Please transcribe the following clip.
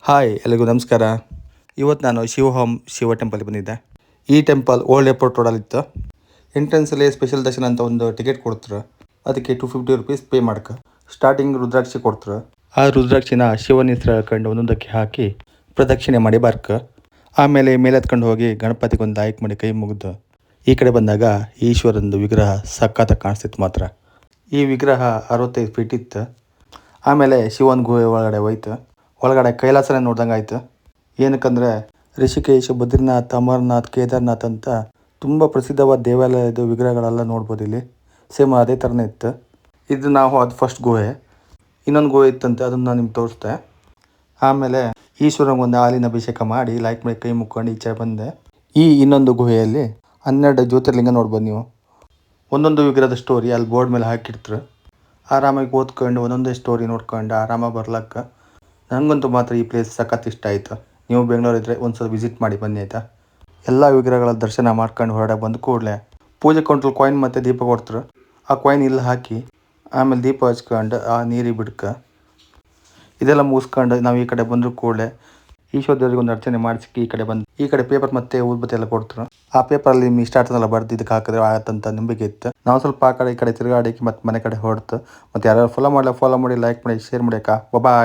Hi ಎಲ್ಲರಿಗೂ ನಮಸ್ಕಾರ. ಇವತ್ತು ನಾನು ಶಿವ ಟೆಂಪಲ್ಗೆ ಬಂದಿದ್ದೆ. ಈ ಟೆಂಪಲ್ ಓಲ್ಡ್ ಏರ್ಪೋರ್ಟ್ ರೋಡಲ್ಲಿತ್ತು. ಎಂಟ್ರೆನ್ಸಲ್ಲಿ ಸ್ಪೆಷಲ್ ದರ್ಶನ ಅಂತ ಒಂದು ಟಿಕೆಟ್ ಕೊಡ್ತಾರೆ. ಅದಕ್ಕೆ $250 ಪೇ ಮಾಡ್ಕ. ಸ್ಟಾರ್ಟಿಂಗ್ ರುದ್ರಾಕ್ಷಿ ಕೊಡ್ತಾರೆ. ಆ ರುದ್ರಾಕ್ಷಿನ ಶಿವನ ಹೆಸರು ಹೇಳ್ಕೊಂಡು ಒಂದೊಂದಕ್ಕೆ ಹಾಕಿ ಪ್ರದಕ್ಷಿಣೆ ಮಾಡಿ ಬಾರ್ಕ. ಆಮೇಲೆ ಮೇಲೆ ಹತ್ಕೊಂಡು ಹೋಗಿ ಗಣಪತಿಗೊಂದು ಆಯ್ಕೆ ಮಾಡಿ ಕೈ ಮುಗಿದು ಈ ಕಡೆ ಬಂದಾಗ ಈಶ್ವರಂದು ವಿಗ್ರಹ ಸಖತ್ತಾಗಿ ಕಾಣಿಸ್ತಿತ್ತು ಮಾತ್ರ. ಈ ವಿಗ್ರಹ 65 ಫೀಟ್ ಇತ್ತು. ಆಮೇಲೆ ಶಿವನ ಗುಹೆ ಒಳಗಡೆ ಹೋಯ್ತು. ಒಳಗಡೆ ಕೈಲಾಸನೇ ನೋಡ್ದಂಗೆ ಆಯ್ತು. ಏನಕ್ಕಂದರೆ ರಿಷಿಕೇಶ್, ಬದ್ರಿನಾಥ್, ಅಮರ್ನಾಥ್, ಕೇದಾರ್ನಾಥ್ ಅಂತ ತುಂಬ ಪ್ರಸಿದ್ಧವಾದ ದೇವಾಲಯದ ವಿಗ್ರಹಗಳೆಲ್ಲ ನೋಡ್ಬೋದು ಇಲ್ಲಿ. ಸೇಮ್ ಅದೇ ಥರನೇ ಇತ್ತು. ಇದು ಅದು ಫಸ್ಟ್ ಗುಹೆ. ಇನ್ನೊಂದು ಗುಹೆ ಇತ್ತಂತೆ, ಅದನ್ನು ನಾನು ನಿಮ್ಗೆ ತೋರಿಸ್ದೆ. ಆಮೇಲೆ ಈಶ್ವರಂಗೊಂದು ಹಾಲಿನ ಅಭಿಷೇಕ ಮಾಡಿ ಲೈಕ್ ಮಾಡಿ ಕೈ ಮುಕ್ಕೊಂಡು ಈಚೆ ಬಂದೆ. ಈ ಇನ್ನೊಂದು ಗುಹೆಯಲ್ಲಿ 12 ಜ್ಯೋತಿರ್ಲಿಂಗ ನೋಡ್ಬೋದು ನೀವು. ಒಂದೊಂದು ವಿಗ್ರಹದ ಸ್ಟೋರಿ ಅಲ್ಲಿ ಬೋರ್ಡ್ ಮೇಲೆ ಹಾಕಿರ್ತಾರೆ. ಆರಾಮಾಗಿ ಓದ್ಕೊಂಡು ಒಂದೊಂದೇ ಸ್ಟೋರಿ ನೋಡ್ಕೊಂಡು ಆರಾಮಾಗಿ ಬರ್ಲಕ್ಕ. ನನಗಂತೂ ಮಾತ್ರ ಈ ಪ್ಲೇಸ್ ಸಖತ್ ಇಷ್ಟ ಆಯಿತು. ನೀವು ಬೆಂಗಳೂರಿದ್ದರೆ ಒಂದ್ಸಲ ವಿಸಿಟ್ ಮಾಡಿ ಬನ್ನಿ ಆಯಿತಾ. ಎಲ್ಲ ವಿಗ್ರಹಗಳ ದರ್ಶನ ಮಾಡ್ಕೊಂಡು ಹೊರಗಡೆ ಬಂದ ಕೂಡಲೇ ಪೂಜೆ ಕೌಂಟ್ರಲ್ಲಿ ಕಾಯಿನ್ ಮತ್ತು ದೀಪ ಕೊಡ್ತಾರೆ. ಆ ಕಾಯಿನ್ ಇಲ್ಲಿ ಹಾಕಿ ಆಮೇಲೆ ದೀಪ ಹಚ್ಕೊಂಡು ಆ ನೀರಿಗೆ ಬಿಡ್ಕ. ಇದೆಲ್ಲ ಮುಗಿಸ್ಕೊಂಡು ನಾವು ಈ ಕಡೆ ಬಂದರೂ ಕೂಡಲೇ ಈಶ್ವರ ದೇವರಿಗೆ ಒಂದು ಅರ್ಚನೆ ಮಾಡಿಸಿ ಈ ಕಡೆ ಬಂದು ಈ ಕಡೆ ಪೇಪರ್ ಮತ್ತು ಊದ್ಬತ್ತಿ ಎಲ್ಲ ಕೊಡ್ತಾರೆ. ಆ ಪೇಪರಲ್ಲಿ ನಿಮ್ಮ ಇಷ್ಟ ಆಡ್ತದಲ್ಲ ಬರ್ದು ಇದಕ್ಕೆ ಹಾಕಿದ್ರೆ ಆಗತ್ತಂತ ನಂಬಿಕೆ ಇತ್ತು. ನಾವು ಸ್ವಲ್ಪ ಆ ಕಡೆ ಈ ಕಡೆ ತಿರುಗಾಡಿ ಮತ್ತು ಮನೆ ಕಡೆ ಹೊರಡ್ತು. ಮತ್ತು ಯಾರು ಫಾಲೋ ಮಾಡಿ ಲೈಕ್ ಮಾಡಿ ಶೇರ್ ಮಾಡಿ ಅಕ್ಕ. ಬಾಯ್.